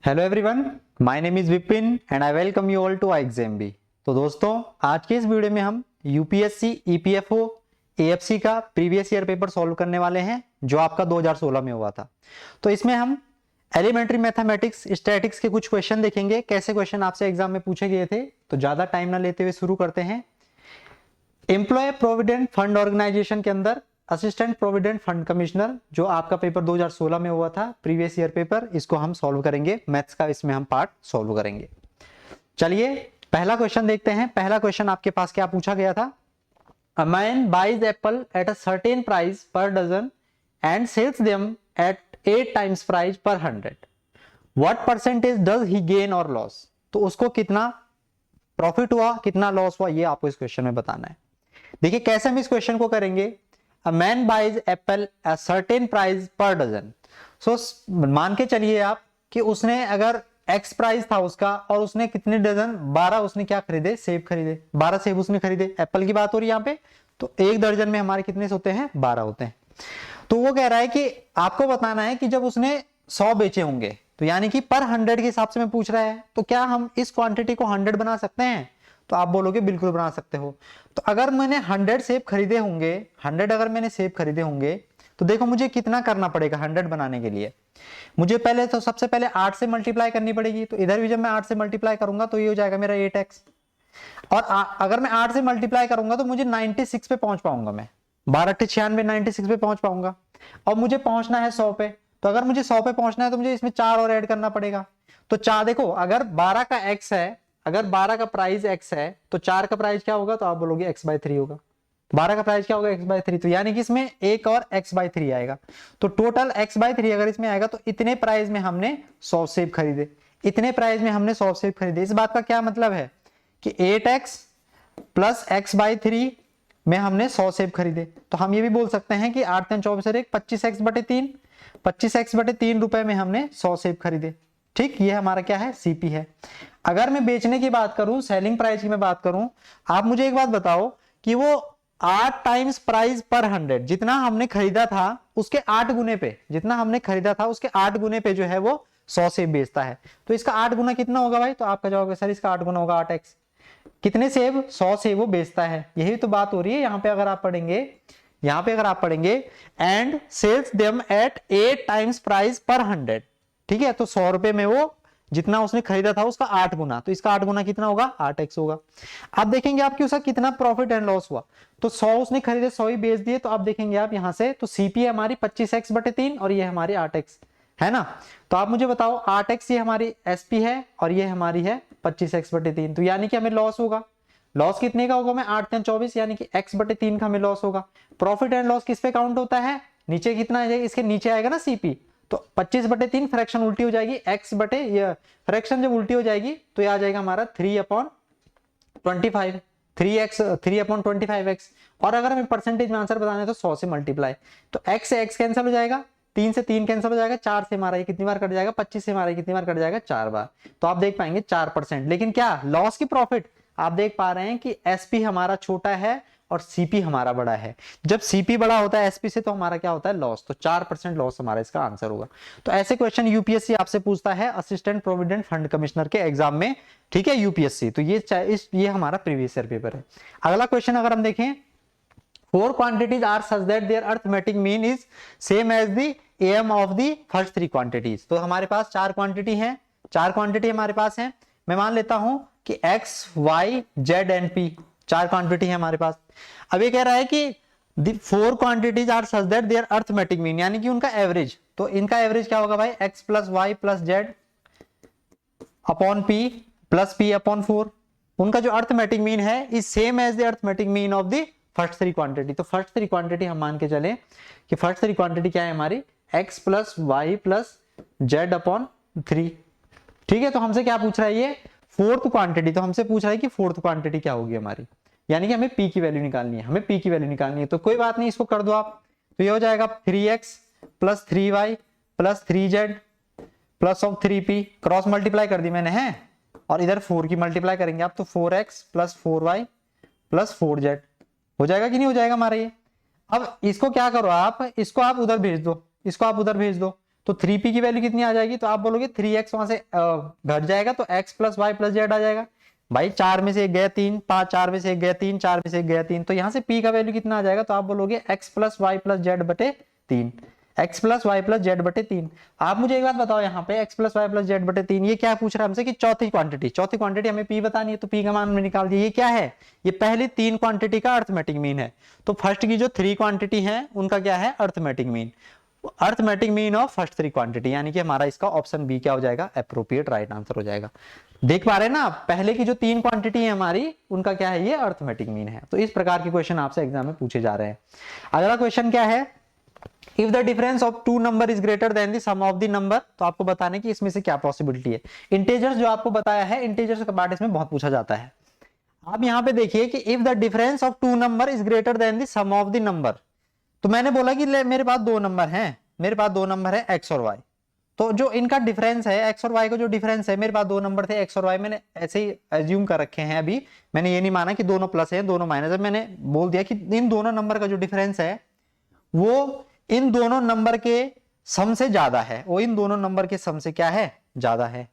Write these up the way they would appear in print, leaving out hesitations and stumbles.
Hello everyone, my name is Vipin and I welcome you all to iExamB। तो दोस्तों, आज के इस वीडियो में हम यूपीएससी, ईपीएफओ, एएफसी का प्रीवियस ईयर पेपर सॉल्व करने वाले हैं जो आपका 2016 में हुआ था। तो इसमें हम एलिमेंट्री मैथमेटिक्स, स्टैटिक्स के कुछ क्वेश्चन देखेंगे, कैसे क्वेश्चन आपसे एग्जाम में पूछे गए थे। तो ज्यादा टाइम ना लेते हुए शुरू करते हैं। एम्प्लॉय प्रोविडेंट फंड ऑर्गेनाइजेशन के अंदर असिस्टेंट प्रोविडेंट फंड कमिश्नर, जो आपका पेपर 2016 में हुआ था, प्रीवियस ईयर पेपर, इसको हम सॉल्व करेंगे। मैथ्स का इसमें हम पार्ट सॉल्व करेंगे। चलिए पहला क्वेश्चन देखते हैं। पहला क्वेश्चन आपके पास क्या पूछा गया था? A man buys apple at a certain price per dozen and sells them at 8 times price per 100, what percentage does he gain और लॉस? तो उसको कितना प्रॉफिट हुआ, कितना लॉस हुआ, ये आपको इस क्वेश्चन में बताना है। देखिए कैसे हम इस क्वेश्चन को करेंगे। A man buys apple at certain price per dozen. So मान के चलिए आप कि उसने अगर X प्राइस था उसका और उसने कितने डजन, 12 उसने क्या खरीदे, सेब खरीदे, 12 सेब उसने खरीदे। एप्पल की बात हो रही है यहाँ पे। तो एक दर्जन में हमारे कितने होते हैं? 12 होते हैं। तो वो कह रहा है कि आपको बताना है कि जब उसने 100 बेचे होंगे, तो यानी कि पर 100 के हिसाब से मैं पूछ रहा है, तो क्या हम इस क्वांटिटी को 100 बना सकते हैं? तो आप बोलोगे बिल्कुल बना सकते हो। तो अगर मैंने 100 सेब खरीदे होंगे, 100 अगर मैंने सेब खरीदे होंगे, तो देखो मुझे कितना करना पड़ेगा 100 बनाने के लिए। मुझे पहले तो सबसे पहले 8 से मल्टीप्लाई करनी पड़ेगी। तो इधर भी जब मैं 8 से मल्टीप्लाई करूंगा तो ये हो जाएगा मेरा 8x। और अगर मैं 8 से मल्टीप्लाई करूंगा तो मुझे 96 पे पहुंच पाऊंगा। मैं 12 96 96 पे पहुंच पाऊंगा। और मुझे पहुंचना है 100 पे। तो अगर मुझे 100 पे पहुंचना है तो मुझे इसमें 4 और ऐड करना पड़ेगा। तो 4, देखो अगर 12 का x है, अगर 12 का प्राइस x है तो 4 का प्राइस क्या होगा? तो आप बोलोगे x/3 होगा। 12 का प्राइस क्या होगा? x/3। तो यानी कि इसमें एक और x/3 आएगा। तो टोटल x/3 अगर इसमें आएगा तो इतने प्राइस में हमने 100 सेब खरीदे, इतने प्राइस में हमने 100 सेब खरीदे। इस बात का क्या मतलब है कि 8x प्लस x/3 में हमने 100 सेब खरीदे। तो हम ये भी बोल सकते हैं कि 8 3 24 और 1 25x/3, 25x/3 रुपए में हमने 100 सेब खरीदे। ठीक, ये हमारा क्या है? सीपी है। अगर मैं बेचने की बात करूं, सेलिंग प्राइस की मैं बात करूं, आप मुझे एक बात बताओ कि वो 8 टाइम्स प्राइस पर 100, जितना हमने खरीदा था उसके 8 गुने पे, जितना हमने खरीदा था उसके 8 गुने पे जो है वो 100 सेब बेचता है। तो इसका 8 गुना कितना होगा भाई? तो आपका जवाब है सर इसका 8 गुना होगा 8x। कितने सेब? 100 सेब वो बेचता है। यही तो बात हो रही है यहाँ पे। अगर आप पढ़ेंगे, यहाँ पे अगर आप पढ़ेंगे and sells them at 8 times price per 100, ठीक है। तो 100 रुपए में वो जितना उसने खरीदा था उसका 8 गुना, तो इसका 8 गुना कितना होगा? 8x होगा। आप देखेंगे आपकी उसका कितना प्रॉफिट एंड लॉस हुआ। तो 100 उसने खरीदे, 100 ही बेच दिए। तो आप देखेंगे आप यहां से, तो सीपी हमारी 25x/3 और ये हमारी 8x है ना। तो आप मुझे बताओ 8x ये हमारी एसपी है और ये हमारी है 25x/3। तो यानी कि हमें लॉस होगा। लॉस कितने का होगा? मैं 8 3 24 यानी कि x/3 का हमें लॉस होगा। प्रॉफिट एंड लॉस किस पे काउंट होता है? नीचे कितना आ जाएगा? इसके नीचे आएगा ना सीपी। तो 25/3 फ्रैक्शन उल्टी हो जाएगी, x बटे ये फ्रैक्शन जब उल्टी हो जाएगी तो ये आ जाएगा हमारा 3/25, 3/25x। और अगर हमें परसेंटेज में आंसर बताना है तो 100 से मल्टीप्लाई। तो x से x कैंसिल हो जाएगा, 3 से 3 कैंसिल हो जाएगा, 4 से हमारा ये कितनी बार कट जाएगा? 25 से हमारा कितनी बार कट जाएगा? 4 बार। तो आप देख पाएंगे 4%। लेकिन क्या लॉस की प्रॉफिट आप देख पा रहे हैं कि एसपी हमारा छोटा है और सीपी हमारा बड़ा है। जब सीपी बड़ा होता है एसपी से तो हमारा क्या होता है? लॉस। तो 4% लॉस हमारा इसका आंसर होगा। तो ऐसे क्वेश्चन यूपीएससी आपसे पूछता है असिस्टेंट प्रोविडेंट फंड कमिश्नर के एग्जाम में, ठीक है, यूपीएससी। तो ये हमारा प्रीवियस ईयर पेपर है। अगला क्वेश्चन अगर हम देखें, 4 quantities are such that their arithmetic mean is same as the AM of the first 3 quantities। तो हमारे पास 4 क्वांटिटी हैं, 4 क्वांटिटी हमारे पास हैं। मैं मान लेता हूं कि x, y, z and p 4 quantity है हमारे पास। अब ये कह रहा है कि the 4 quantities are such that their arithmetic mean, यानी कि उनका एवरेज। तो इनका एवरेज क्या होगा भाई? x plus y plus z upon p plus p upon 4। उनका जो अर्थमेटिक मीन है is same as the arithmetic mean of the first 3 quantity. तो फर्स्ट 3 क्वांटिटी हम मान के चले कि फर्स्ट 3 क्वांटिटी क्या है हमारी? x plus y plus z upon 3, ठीक है। तो हमसे क्या पूछ रहा है ये? 4th quantity. तो हमसे पूछ रहा है कि 4th क्वांटिटी क्या होगी हमारी, यानी कि हमें p की वैल्यू निकालनी है, हमें p की वैल्यू निकालनी है। तो कोई बात नहीं, इसको कर दो आप। तो ये हो जाएगा 3x plus 3y plus 3z plus of 3p, cross multiply कर दी मैंने है, और इधर 4 की मल्टीप्लाई करेंगे आप। तो 4x plus 4y plus 4z हो जाएगा कि नहीं हो जाएगा हमारा ये? अब इसको क्या करो आप, इसको आप उधर भेज दो, इसको आप उधर भेज दो। तो 3p की वैल्यू कितनी आ जाएगी, तो आप बोलोगे 3x वहां से घट जाएगा तो x plus y plus z आ जाएगा। भाई 4 में से एक गया 3, 5 4 में से एक गया 3, 4 में से एक गया 3, तो यहाँ से p का वैल्यू कितना आ जाएगा, तो आप बोलोगे x plus y plus z बटे 3, x plus y plus z बटे 3। आप मुझे एक बात बताओ, यहाँ पे x plus y plus z बटे 3 ये क्या पूछ रहा है हमसे कि चौथी क्वांटिटी हमें p बतानी है, तो p का मान में निकाल दिया। ये क्या है, ये पहली 3 क्वांटिटी का अर्थमेटिक मीन है। तो फर्स्ट की जो 3 क्वांटिटी है उनका क्या है, arithmetic mean, arithmetic mean of first 3 quantity, यानी कि हमारा इसका ऑप्शन बी क्या हो जाएगा, एप्रोप्रिएट राइट आंसर हो जाएगा। देख पा रहे हैं ना, पहले की जो 3 क्वांटिटी है हमारी उनका क्या है, ये अर्थमेटिक मीन है। तो इस प्रकार के क्वेश्चन आपसे एग्जाम में पूछे जा रहे हैं। अगला क्वेश्चन क्या है, if the difference of 2 number is greater than the sum of the number, तो आपको बताने की इसमें से क्या पॉसिबिलिटी है। इंटीजर्स जो आपको बताया है, इंटीजर्स का पार्ट इसमें बहुत पूछा जाता है। आप यहाँ पे देखिए कि if the difference of 2 number is greater than the sum of the number, तो मैंने बोला कि मेरे पास 2 नंबर हैं, मेरे पास 2 नंबर है x और y, तो जो इनका डिफरेंस है x और y का जो डिफरेंस है, मेरे पास 2 नंबर थे x और y, मैंने ऐसे ही एज्यूम कर रखे हैं। अभी मैंने ये नहीं माना कि दोनों प्लस है दोनों माइनस है, मैंने बोल दिया कि इन दोनों नंबर का जो डिफरेंस है वो इन दोनों नंबर के सम से ज्यादा है, वो इन दोनों नंबर के सम से क्या है, ज्यादा है।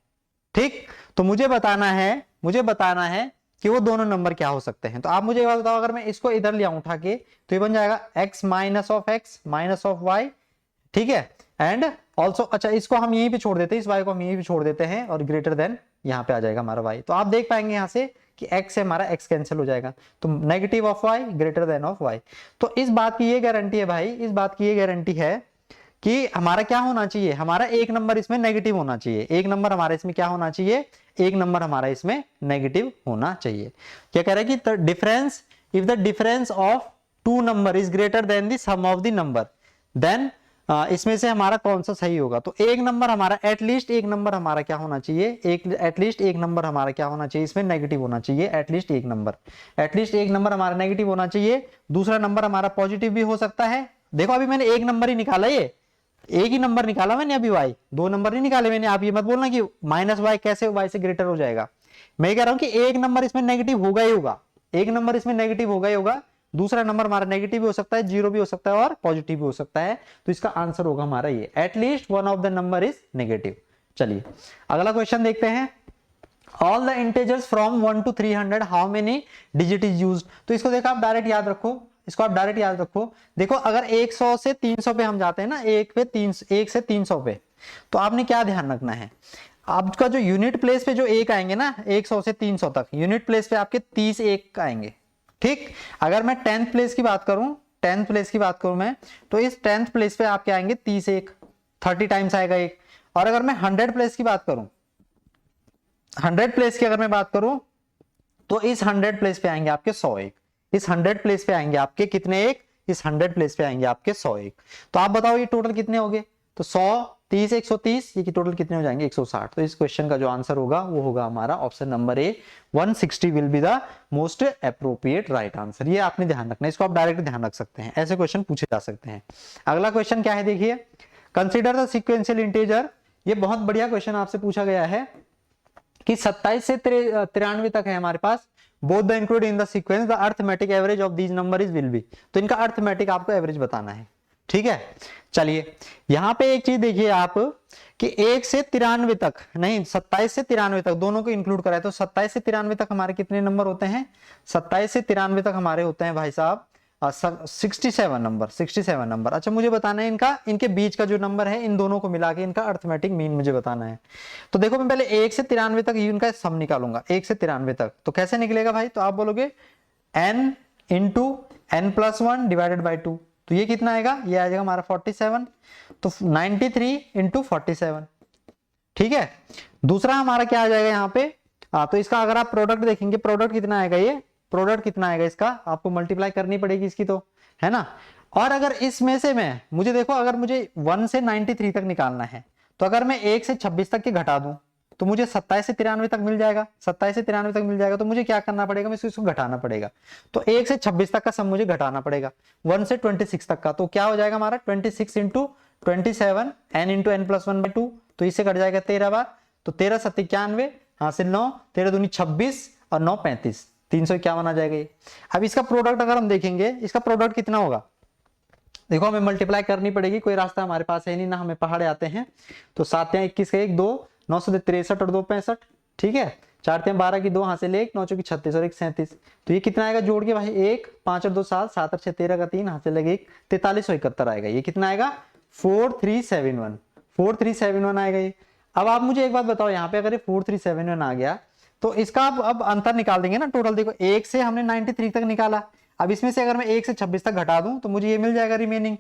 ठीक, तो मुझे बताना है कि वो दोनों नंबर क्या हो सकते हैं। तो आप मुझे बात बताओ, अगर मैं इसको इधर ले आऊं उठा के, तो ये बन जाएगा x minus of x minus of y, ठीक है, एंड ऑल्सो, अच्छा इसको हम यहीं पे छोड़ देते हैं, इस y को हम यहीं पे छोड़ देते हैं, और ग्रेटर देन यहाँ पे आ जाएगा हमारा y। तो आप देख पाएंगे यहाँ से कि x से हमारा x कैंसिल हो जाएगा, तो negative of y greater than of y। तो इस बात की ये गारंटी है भाई, इस बात की ये गारंटी है कि हमारा क्या होना चाहिए, हमारा एक नंबर इसमें नेगेटिव होना चाहिए, एक नंबर हमारा इसमें क्या होना चाहिए, एक नंबर हमारा इसमें नेगेटिव होना चाहिए। क्या कह रहा है कि difference, if the difference of 2 number is greater than the sum of the number, then इसमें से हमारा कौन सा सही होगा। तो एक नंबर हमारा, एटलीस्ट एक नंबर हमारा क्या होना चाहिए, एटलीस्ट एक नंबर हमारा क्या होना चाहिए, इसमें नेगेटिव होना चाहिए, एटलीस्ट एक नंबर हमारा नेगेटिव होना चाहिए। दूसरा नंबर हमारा पॉजिटिव भी हो सकता है। देखो अभी मैंने एक नंबर ही निकाला, ये एक ही नंबर निकाला मैंने अभी y, 2 नंबर नहीं निकाले मैंने। आप ये मत बोलना कि माइनस y कैसे y से ग्रेटर हो जाएगा। मैं कह रहा हूं कि एक नंबर इसमें नेगेटिव होगा ही होगा, एक नंबर इसमें नेगेटिव होगा ही होगा। दूसरा नंबर हमारा नेगेटिव भी हो सकता है, जीरो भी हो सकता है, और पॉजिटिव भी हो सकता है। तो इसका आंसर होगा हमारा ये, at least one of the number is negative. चलिए अगला क्वेश्चन देखते हैं। All the integers from 1 to 300 how many digit is used. तो इसको देखो आप डायरेक्ट याद रखो, इसको आप डायरेक्ट याद रखो। देखो अगर 100 से 300 पे हम जाते हैं ना, 1 से 300 पे, तो आपने क्या ध्यान रखना है, आपका जो यूनिट प्लेस पे जो एक आएंगे ना, 100 से 300 तक यूनिट प्लेस पे आपके 30 एक आएंगे। ठीक, अगर मैं 10th प्लेस की बात करूं मैं, तो इस 10th प्लेस पे आपके आएंगे 30 एक, 30 टाइम्स आएगा एक। और अगर मैं 100 प्लेस की बात करूं, 100 प्लेस की अगर मैं बात करूं, तो इस 100 प्लेस पे आएंगे आपके 100 एक, इस 100 प्लेस पे आएंगे आपके कितने एक, इस 100 प्लेस पे आएंगे आपके 100 एक। तो आप बताओ ये टोटल कितने हो गए, तो 100 30 130, ये टोटल कितने हो जाएंगे 160। तो इस क्वेश्चन का जो आंसर होगा वो होगा हमारा option number A, 160 will be the most appropriate right answer. ये आपने ध्यान रखना है, इसको आप डायरेक्ट ध्यान रख सकते हैं, ऐसे क्वेश्चन पूछे जा सकते हैं। अगला क्वेश्चन क्या है देखिए, कंसिडर द सीक्वेंशियल इंटीजर। ये बहुत बढ़िया क्वेश्चन आपसे पूछा गया है कि 27 से 93 तक है हमारे पास, both the include in the sequence, the arithmetic average of these number is will be. तो इनका अर्थमेटिक आपको एवरेज बताना है, ठीक है। चलिए यहां पे एक चीज देखिए आप कि 1 से 93 तक नहीं, 27 से 93 तक दोनों को इंक्लूड कराए, तो 27 से 93 तक हमारे कितने नंबर होते हैं, 27 से 93 तक हमारे होते हैं भाई साहब 67 नंबर। अच्छा मुझे बताना है इनका, इनके बीच का जो नंबर है इन दोनों को मिला के इनका अर्थमेटिक मीन मुझे बताना है। तो देखो मैं पहले 1 से 93 तक इनका सम निकालूंगा, 1 से 93 तक। तो कैसे निकलेगा भाई, तो आप बोलोगे n into n+1 divided by 2, तो ये कितना आएगा, ये आ जाएगा हमारा 47, तो 93 इंटू 47, ठीक है। दूसरा हमारा क्या आ जाएगा यहाँ पे, तो इसका अगर आप प्रोडक्ट देखेंगे, प्रोडक्ट कितना आएगा, ये प्रोडक्ट कितना आएगा इसका, आपको मल्टीप्लाई करनी पड़ेगी इसकी, तो है ना। और अगर इसमें से मैं मुझे देखो, अगर मुझे 1 से 93 तक निकालना है, तो अगर मैं 1 से 26 तक के घटा दूं, तो मुझे 27 से 93 तक मिल जाएगा, 27 से 93 तक मिल जाएगा। तो मुझे क्या करना पड़ेगा, मैं इसको घटाना पड़ेगा। तो 1 से 26 तक का सम मुझे घटाना पड़ेगा, 1 से 26 तक का। तो क्या हो जाएगा हमारा 26 इंटू 27 n इंटू n+1/2, तो इससे कट जाएगा 13 बार, तो 13 7 91 हासिल 9, 13 दूनी 26 और 9 35, 351 आ जाएगा ये। अब इसका प्रोडक्ट अगर हम देखेंगे, इसका प्रोडक्ट कितना होगा, देखो हमें मल्टीप्लाई करनी पड़ेगी, कोई रास्ता हमारे पास है नहीं ना, हमें पहाड़े आते हैं। तो 7 या 21 का 1 2, 9 से 63 और 2 65, ठीक है। 4 3 12 की 2 हाथ से ले 1, 9 चौकी 36 और 1 37। तो ये कितना आएगा जोड़ के भाई, 1 5 और 2 7, 7 और 6 13 का 3 हाथ से लगे 1, 4371 आएगा। ये कितना आएगा 4371, 4371 आएगा ये। अब आप मुझे एक बात बताओ, यहाँ पे अगर ये 4371 आ गया तो इसका अब अंतर निकाल देंगे ना टोटल। देखो 1 से हमने 93 तक निकाला, अब इसमें से अगर मैं 1 से 26 तक घटा दूं तो मुझे ये मिल जाएगा रिमेनिंग,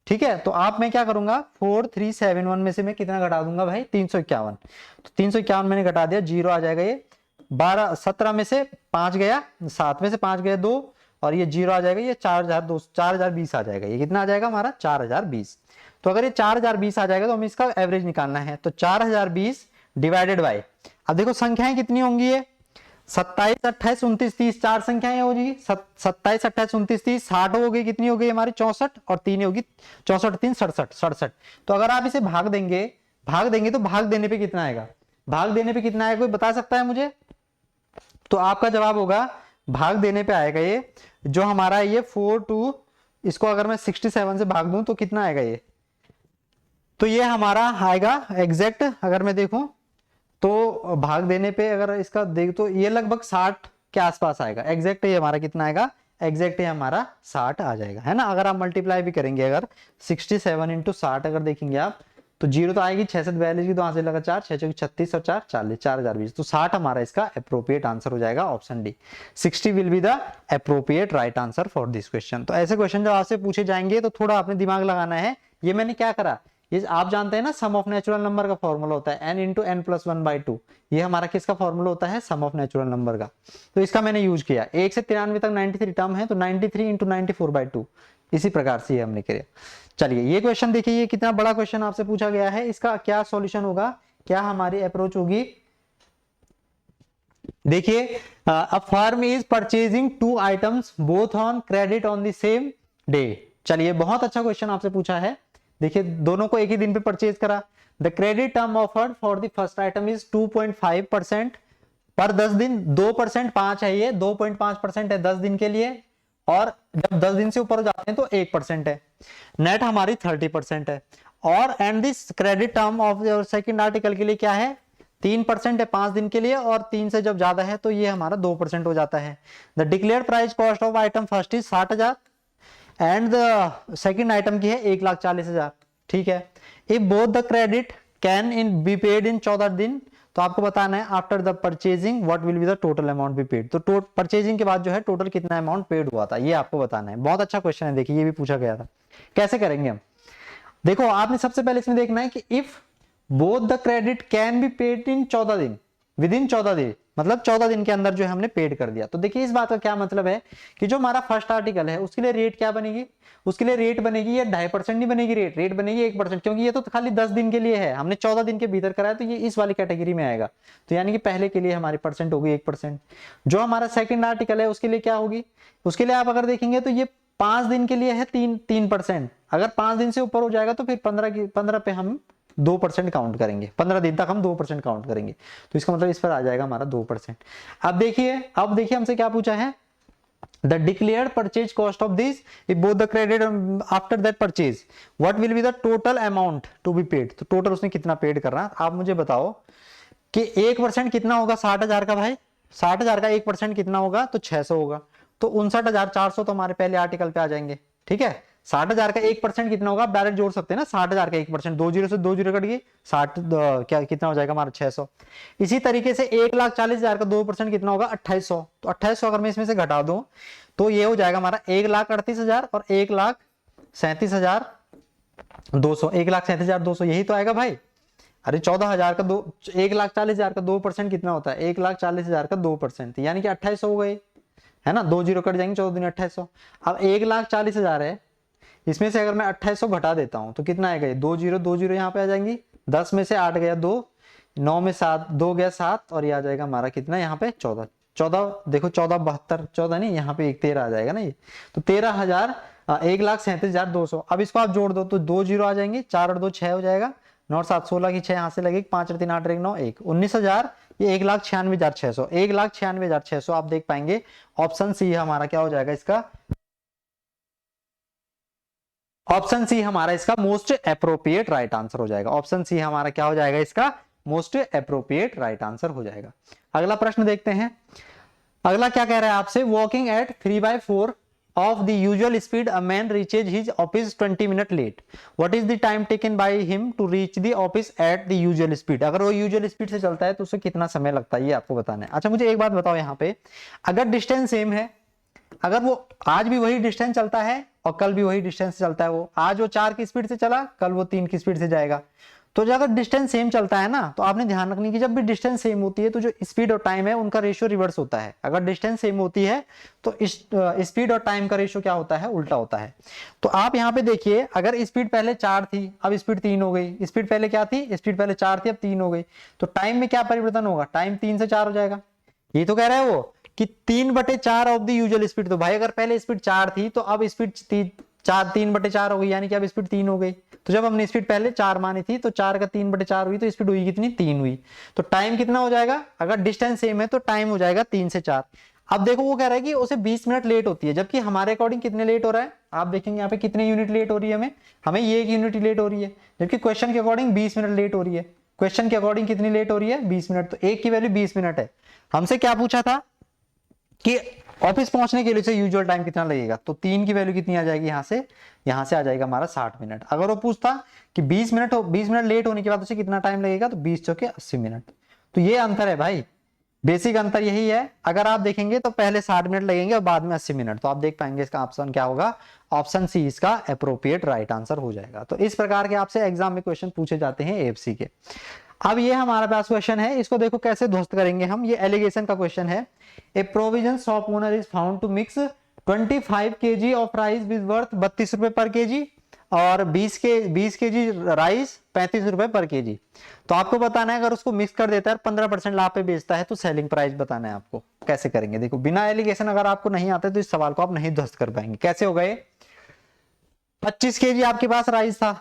ठीक है। तो आप मैं क्या करूंगा, 4371 में से मैं कितना घटा दूंगा भाई, 351। तो 351 मैंने घटा दिया, जीरो आ जाएगा ये। 12 17 में से 5 गया, 7 में से 5 गया 2, और ये जीरो आ जाएगा, ये 4020 आ जाएगा। ये कितना आ जाएगा हमारा 4020। तो अगर ये 4020 आ जाएगा तो हमें इसका एवरेज निकालना है। तो 4020 डिवाइडेड बाय, अब देखो संख्याएं कितनी होंगी, ये 27 28 29 30, 4 संख्याएं होगी। 27 28 29 30, 60 हो गई, कितनी हो गई हमारी 64, और 3 होगी 64 3 67 67। तो अगर आप इसे भाग देंगे तो भाग देने पे कितना आएगा, भाग देने पे कितना आएगा, कोई बता सकता है मुझे? तो आपका जवाब होगा भाग देने पे आएगा ये जो हमारा ये 42, इसको अगर मैं 67 से भाग दूं तो कितना आएगा ये, तो ये हमारा आएगा एग्जैक्ट, अगर मैं देखूं तो भाग देने पे अगर इसका देख तो ये लगभग 60 के आसपास आएगा। एग्जैक्ट ये हमारा कितना आएगा, एग्जैक्ट ये हमारा 60 आ जाएगा, है ना। अगर आप मल्टीप्लाई भी करेंगे, अगर 67 इंटू 60 अगर देखेंगे आप, तो जीरो तो आएगी 6 से 42 की, तो वहां से लगा 4 6 चौकी 36 और 4 40, 4020। तो 60 हमारा इसका अप्रोप्रिएट आंसर हो जाएगा, option D 60 will be the appropriate right answer for this question. तो ऐसे क्वेश्चन जब आपसे पूछे जाएंगे तो थोड़ा आपने दिमाग लगाना है। ये मैंने क्या करा, ये आप जानते हैं ना सम ऑफ नेचुरल नंबर का फॉर्मूला होता है n इंटू एन प्लस 1/2। ये हमारा किसका फॉर्मूला होता है, सम ऑफ नेचुरल नंबर का। तो इसका मैंने यूज किया, 1 से 93 तक 93 टर्म है, तो 93 इंटू 94/2, इसी प्रकार से ये हमने किया। चलिए ये क्वेश्चन देखिए, ये कितना बड़ा क्वेश्चन आपसे पूछा गया है, इसका क्या सॉल्यूशन होगा, क्या हमारी अप्रोच होगी। देखिए, a firm is purchasing 2 items both on credit on the same day. चलिए बहुत अच्छा क्वेश्चन आपसे पूछा है। देखिए दोनों को एक ही दिन पे परचेज करा। The credit term offered for the first item is 2.5% पर 10 दिन, 2% 5 है, ये 2.5% है 10 दिन के लिए, और जब 10 दिन से ऊपर हो जाते हैं तो 1% है। नेट हमारी 30% है। और and this credit term of second article के लिए क्या है, 3% है 5 दिन के लिए, और 3 से जब ज्यादा है तो ये हमारा 2% हो जाता है। The declared price cost of item first is 60,000 and the second item की है 1,40,000, ठीक है। If both the credit can in be paid in 14 दिन, तो आपको बताना है after the purchasing what will be the total amount B paid. तो परचेजिंग के बाद जो है टोटल कितना अमाउंट पेड हुआ था, ये आपको बताना है। बहुत अच्छा क्वेश्चन है, देखिए ये भी पूछा गया था। कैसे करेंगे हम, देखो आपने सबसे पहले इसमें देखना है कि if both the credit can be paid in 14 दिन, विद इन 14 दिन, मतलब 14 दिन के अंदर जो है हमने पेड कर दिया। तो देखिए इस बात का क्या मतलब है कि जो हमारा फर्स्ट आर्टिकल है उसके लिए रेट क्या बनेगी, उसके लिए रेट बनेगी ये 2.5% नहीं बनेगी, रेट बनेगी 1%, क्योंकि ये तो खाली 10 दिन के लिए है, हमने 14 दिन के भीतर कराया, तो ये इस वाली कैटेगरी में आएगा। तो यानी कि पहले के लिए हमारी परसेंट होगी 1%। जो हमारा सेकंड आर्टिकल है उसके लिए क्या होगी, उसके लिए आप अगर देखेंगे तो ये 5 दिन के लिए है 3%। अगर 5 दिन से ऊपर हो जाएगा तो फिर 15 पे हम 2% काउंट करेंगे, 15 दिन तक हम 2% काउंट करेंगे। तो इसका मतलब इस पर आ जाएगा हमारा 2%। अब देखिए हमसे क्या पूछा है, the declared purchase cost of this if both the credit after that purchase what will be the total amount to be paid. तो टोटल उसने कितना पेड करना, आप मुझे बताओ कि 1% कितना होगा 60,000 का भाई, 60,000 का 1% कितना होगा, तो 600 होगा। तो 59,400 तो हमारे पहले आर्टिकल पे आ जाएंगे, ठीक है। 60,000 का 1% कितना होगा, आप डायरेक्ट जोड़ सकते हैं ना, 60,000 का 1%, 2 जीरो से 2 जीरो कट गई, 60 क्या कितना हो जाएगा हमारा 600। इसी तरीके से 1,40,000 का 2% कितना होगा 2800। तो 2800 अगर मैं इसमें से घटा दूं तो ये हो जाएगा हमारा 1,38,000 और 1,37,200, 1,37,200 यही तो आएगा भाई। अरे 14,000 का 1,40,000 का 2% कितना होता है, 1,40,000 का 2%, यानी कि 2800 हो गए, है ना। 2 जीरो कट जाएंगे, 14 दूनी 2800। अब 1,40,000 है, इसमें से अगर मैं 2800 घटा देता हूं तो कितना आएगा, 2 जीरो यहाँ पे आ जाएंगी, 10 में से 8 गया 2, 9 में 7 2 गया 7, और ये आ जाएगा हमारा कितना यहाँ पे 14 देखो 1472, 14 नहीं यहाँ पे 13 आ जाएगा ना ये। तो 13,000 1,37,200। अब इसको आप जोड़ दो तो 2 जीरो आ जाएंगे, 4 और 2 6 हो जाएगा, 9 7 16 की 6 यहाँ से लगेगी, 5 और 3 8 1 9 1 19,000, ये 1,96,600, 1,96,600 आप देख पाएंगे। ऑप्शन सी हमारा क्या हो जाएगा इसका ऑप्शन सी हमारा इसका मोस्ट अप्रोप्रिएट राइट आंसर हो जाएगा। ऑप्शन सी हमारा क्या हो जाएगा, इसका मोस्ट अप्रोप्रिएट राइट आंसर हो जाएगा। अगला प्रश्न देखते हैं। अगला क्या कह रहा है आपसे, walking at 3/4 of the usual speed a man reaches his office 20 minute late, what is the time taken by him to reach the office at the usual speed. अगर वो यूजुअल स्पीड से चलता है तो उसे कितना समय लगता है, ये आपको बताना है। अच्छा मुझे एक बात बताओ, यहाँ पे अगर डिस्टेंस सेम है, अगर वो आज भी वही डिस्टेंस चलता है और कल भी वही डिस्टेंस चलता है, वो आज वो 4 की स्पीड से चला, कल वो 3 की स्पीड से जाएगा, तो जो अगर डिस्टेंस सेम चलता है ना, तो आपने ध्यान रखनी कि जब भी डिस्टेंस सेम होती है तो जो स्पीड और टाइम है उनका रेशियो रिवर्स होता है। अगर डिस्टेंस सेम होती है तो स्पीड और टाइम का रेशियो क्या होता है, उल्टा होता है। तो आप यहाँ पे देखिए, अगर स्पीड पहले 4 थी अब स्पीड 3 हो गई, स्पीड पहले क्या थी, स्पीड पहले 4 थी अब 3 हो गई, तो टाइम में क्या परिवर्तन होगा, टाइम 3 से 4 हो जाएगा। ये तो कह रहा है वो कि 3/4 ऑफ द यूजुअल स्पीड। तो भाई अगर पहले स्पीड 4 थी तो अब स्पीड 3/4 हो गई, यानी कि अब स्पीड 3 हो गई। तो जब हमने स्पीड पहले 4 मानी थी तो 4 का 3/4 हुई, तो स्पीड हुई कितनी, 3 हुई। तो टाइम कितना हो जाएगा, अगर डिस्टेंस सेम है तो टाइम हो जाएगा 3 से 4। अब देखो वो कह रहा है कि उसे 20 मिनट लेट होती है, जबकि हमारे अकॉर्डिंग कितने लेट हो रहा है, आप देखेंगे यहाँ पे कितने यूनिट लेट हो रही है, हमें हमें ये 1 यूनिट लेट हो रही है, जबकि क्वेश्चन के अकॉर्डिंग 20 मिनट लेट हो रही है। क्वेश्चन के अकॉर्डिंग कितनी लेट हो रही है, 20 मिनट। तो एक की वैल्यू 20 मिनट है। हमसे क्या पूछा था कि ऑफिस पहुंचने के लिए से यूजुअल टाइम कितना लगेगा, तो 3 की वैल्यू कितनी आ जाएगी, यहां से आ जाएगा हमारा 60 मिनट। अगर वो पूछता कि 20 मिनट लेट होने के बाद उसे कितना टाइम लगेगा, तो 20 चौके 80 मिनट। तो ये अंतर है भाई, बेसिक अंतर यही है। अगर आप देखेंगे तो पहले 60 मिनट लगेंगे और बाद में 80 मिनट। तो आप देख पाएंगे इसका ऑप्शन क्या होगा, ऑप्शन सी इसका अप्रोप्रिएट राइट आंसर हो जाएगा। तो इस प्रकार के आपसे एग्जाम में क्वेश्चन पूछे जाते हैं एएफसी के। अब ये हमारे पास क्वेश्चन है, इसको देखो कैसे ध्वस्त करेंगे हम। ये एलिगेशन का क्वेश्चन है। A provision shop owner is found to mix 25 kg of rice with worth 32 रुपए पर केजी और 20 kg राइस 35 रुपए पर केजी। तो आपको बताना है, अगर उसको मिक्स कर देता है 15% लाभ पे बेचता है तो सेलिंग प्राइस बताना है आपको। कैसे करेंगे, देखो बिना एलिगेशन अगर आपको नहीं आता तो इस सवाल को आप नहीं ध्वस्त कर पाएंगे। कैसे हो गए, 25 kg आपके पास राइस था,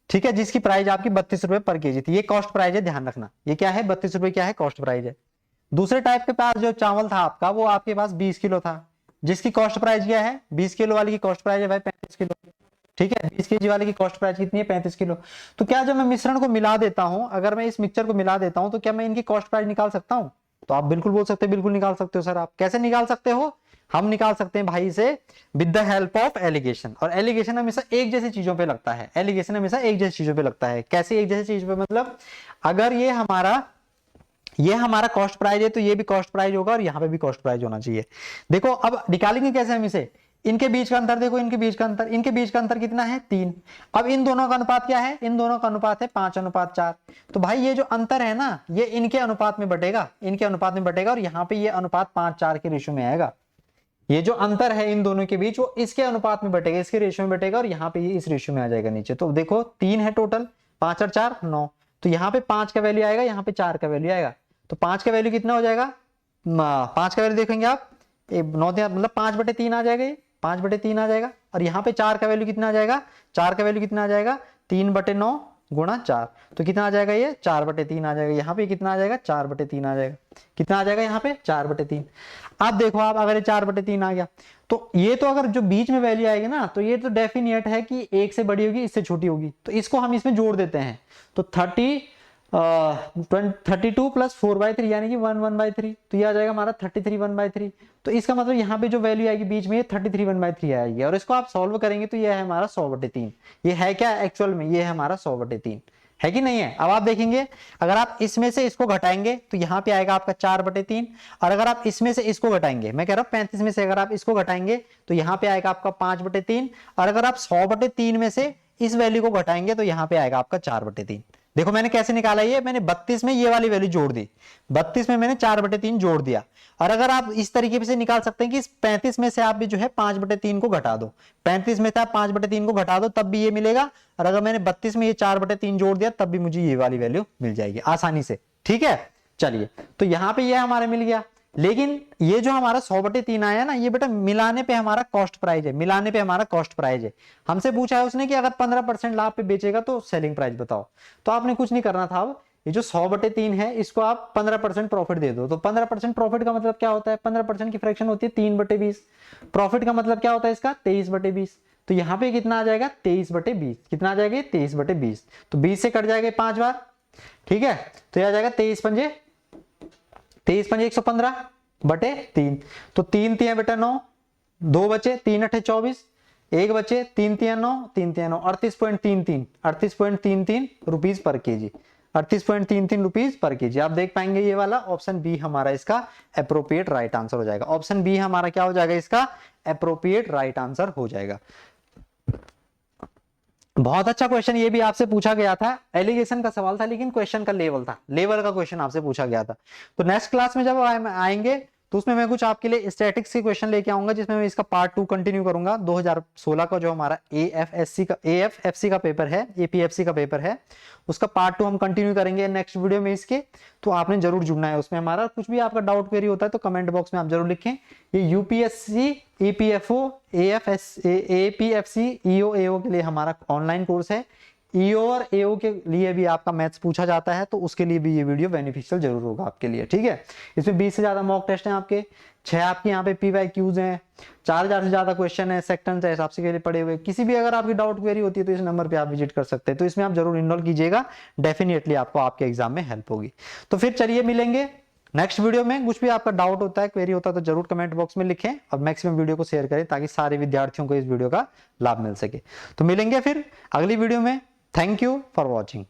ठीक है, जिसकी प्राइस आपकी 32 रुपए पर केजी थी। ये कॉस्ट प्राइस है, ध्यान रखना। ये क्या है, 32 रुपए क्या है, कॉस्ट प्राइस है। दूसरे टाइप के पास जो चावल था आपका, वो आपके पास 20 किलो था, जिसकी कॉस्ट प्राइस क्या है, 20 किलो वाली की कॉस्ट प्राइस है भाई 35 किलो। ठीक है, 20 केजी वाले की कॉस्ट प्राइस कितनी है, 35 किलो। तो क्या जब मैं मिश्रण को मिला देता हूं, अगर मैं इस मिक्सचर को मिला देता हूं, तो क्या मैं इनकी कॉस्ट प्राइस निकाल सकता हूं। तो आप बिल्कुल बोल सकते हैं, बिल्कुल निकाल सकते हो सर। आप कैसे निकाल सकते हो, हम निकाल सकते हैं भाई से with the help of alligation. और एलिगेशन हमेशा एक जैसी चीजों पे लगता है, एलिगेशन हमेशा एक जैसी चीजों पे लगता है। कैसे एक जैसी चीज पे, मतलब अगर ये हमारा कॉस्ट प्राइस है तो ये भी कॉस्ट प्राइस होगा और यहाँ पे भी कॉस्ट प्राइस होना चाहिए। देखो अब निकालेंगे कैसे हम इसे, इनके बीच का अंतर देखो, इनके बीच का अंतर कितना है, 3। अब इन दोनों का अनुपात क्या है, इन दोनों का अनुपात है 5:4। तो भाई ये जो अंतर है ना, ये इनके अनुपात में बटेगा, और यहाँ पे ये अनुपात 5:4 के रेशियो में आएगा। ये जो अंतर है इन दोनों के बीच, वो इसके अनुपात में बटेगा, इसके रेशियो में बटेगा, और यहाँ पे ये इस रेशियो में आ जाएगा नीचे। तो देखो 3 है टोटल, 5 और 4 9। तो यहाँ पे 5 का वैल्यू आएगा, यहाँ पे 4 का वैल्यू आएगा। तो 5 का वैल्यू कितना हो जाएगा, 5 का वैल्यू देखेंगे आप, 9 मतलब 5/3 आ जाएगा, ये 5/3 आ जाएगा। और यहाँ पे 4 का वैल्यू कितना आ जाएगा, 4 का वैल्यू कितना आ जाएगा, 3/9 गुणा 4। तो कितना आ जाएगा, ये 4/3 आ जाएगा। यहाँ पे कितना आ जाएगा, 4/3 आ जाएगा। कितना आ जाएगा यहाँ पे, 4/3। अब देखो आप, अगर ये 4/3 आ गया, तो ये तो अगर जो बीच में वैल्यू आएगी ना, तो ये तो डेफिनेट है कि 1 से बड़ी होगी, इससे छोटी होगी। तो इसको हम इसमें जोड़ देते हैं। तो 32 + 4/3 यानी कि 1/3। तो ये आ जाएगा हमारा 33 1/3। तो इसका मतलब यहाँ पे जो वैल्यू आएगी बीच में, ये 33 1/3 आएगी। और इसको आप सॉल्व करेंगे तो ये है हमारा 100/3। ये है क्या एक्चुअल में, ये है हमारा 100/3, है कि नहीं है। अब आप देखेंगे, अगर आप इसमें से इसको घटाएंगे तो यहाँ पे आएगा आपका 4/3। और अगर आप इसमें से इसको घटाएंगे, मैं कह रहा हूँ 35 में से अगर आप इसको घटाएंगे तो यहाँ पे आएगा आपका 5/3। और अगर आप 100/3 में से इस वैल्यू को घटाएंगे तो यहाँ पे आएगा आपका 4/3। देखो मैंने कैसे निकाला, ये मैंने 32 में ये वाली वैल्यू जोड़ दी, 32 में मैंने 4/3 जोड़ दिया। और अगर आप इस तरीके से निकाल सकते हैं कि इस 35 में से आप भी जो है 5/3 को घटा दो, 35 में से आप 5/3 को घटा दो, तब भी ये मिलेगा। और अगर मैंने 32 में ये 4/3 जोड़ दिया, तब भी मुझे ये वाली वैल्यू मिल जाएगी आसानी से। ठीक है, चलिए, तो यहाँ पे ये हमारा मिल गया। लेकिन ये जो हमारा 100/3 आया ना, ये बेटा मिलाने पे हमारा कॉस्ट प्राइस है, मिलाने पे हमारा कॉस्ट प्राइस है। हमसे पूछा है उसने कि अगर 15% लाभ पे बेचेगा तो सेलिंग प्राइस बताओ। तो आपने कुछ नहीं करना था। अब ये जो 100/3 है, इसको आप 15% प्रॉफिट दे दो। तो 15% प्रॉफिट का मतलब क्या होता है, 15% की फ्रैक्शन होती है 3/20। प्रॉफिट का मतलब क्या होता है इसका, 23/20। तो यहाँ पे कितना आ जाएगा 23/20, कितना आ जाएगा 23/20, तो 20 से कट जाएगा 5 बार, ठीक है, तो यह आ जाएगा 23 पंजे 115/3, तो 3 तिया बेटा 9, 2 बचे, 3 अठे 24, 1 बचे, 3 तिया 9, 3 तिया 9, 38.33 rupees per KG, 38.33 rupees per KG. आप देख पाएंगे ये वाला ऑप्शन बी हमारा इसका अप्रोप्रिएट राइट आंसर हो जाएगा। ऑप्शन बी हमारा क्या हो जाएगा, इसका अप्रोप्रिएट राइट आंसर हो जाएगा। बहुत अच्छा क्वेश्चन ये भी आपसे पूछा गया था, एलिगेशन का सवाल था लेकिन क्वेश्चन का लेवल था, लेवल का क्वेश्चन आपसे पूछा गया था। तो नेक्स्ट क्लास में जब आएंगे तो उसमें मैं कुछ आपके लिए स्टैटिक्स के क्वेश्चन लेके आऊंगा, जिसमें मैं इसका पार्ट 2 कंटिन्यू करूंगा। 2016 का जो हमारा एएफएससी का पेपर है, एपीएफसी का पेपर है, उसका पार्ट 2 हम कंटिन्यू करेंगे नेक्स्ट वीडियो में इसके। तो आपने जरूर जुड़ना है उसमें हमारा। कुछ भी आपका डाउट क्वेरी होता है तो कमेंट बॉक्स में आप जरूर लिखें। ये यूपीएससी, ईपीएफओ, एपीएफसी, ईओ, एओ के लिए हमारा ऑनलाइन कोर्स है। ईओ और एओ के लिए भी आपका मैथ्स पूछा जाता है, तो उसके लिए भी ये वीडियो बेनिफिशियल जरूर होगा आपके लिए, ठीक है। इसमें 20 से ज्यादा मॉक टेस्ट हैं आपके, 6 आपके यहाँ पे पीवाईक्यूज हैं, 4000 से ज्यादा क्वेश्चन है, सेक्टन है हिसाब से के लिए पड़े हुए। किसी भी अगर आपकी डाउट क्वेरी होती है तो इस नंबर पे आप विजिट कर सकते हैं, तो इसमें आप जरूर इनरोल कीजिएगा, डेफिनेटली आपको आपके एग्जाम में हेल्प होगी। तो फिर चलिए मिलेंगे नेक्स्ट वीडियो में। कुछ भी आपका डाउट होता है, क्वेरी होता है तो जरूर कमेंट बॉक्स में लिखें और मैक्सिमम वीडियो को शेयर करें ताकि सारे विद्यार्थियों को इस वीडियो का लाभ मिल सके। तो मिलेंगे फिर अगली वीडियो में। Thank you for watching.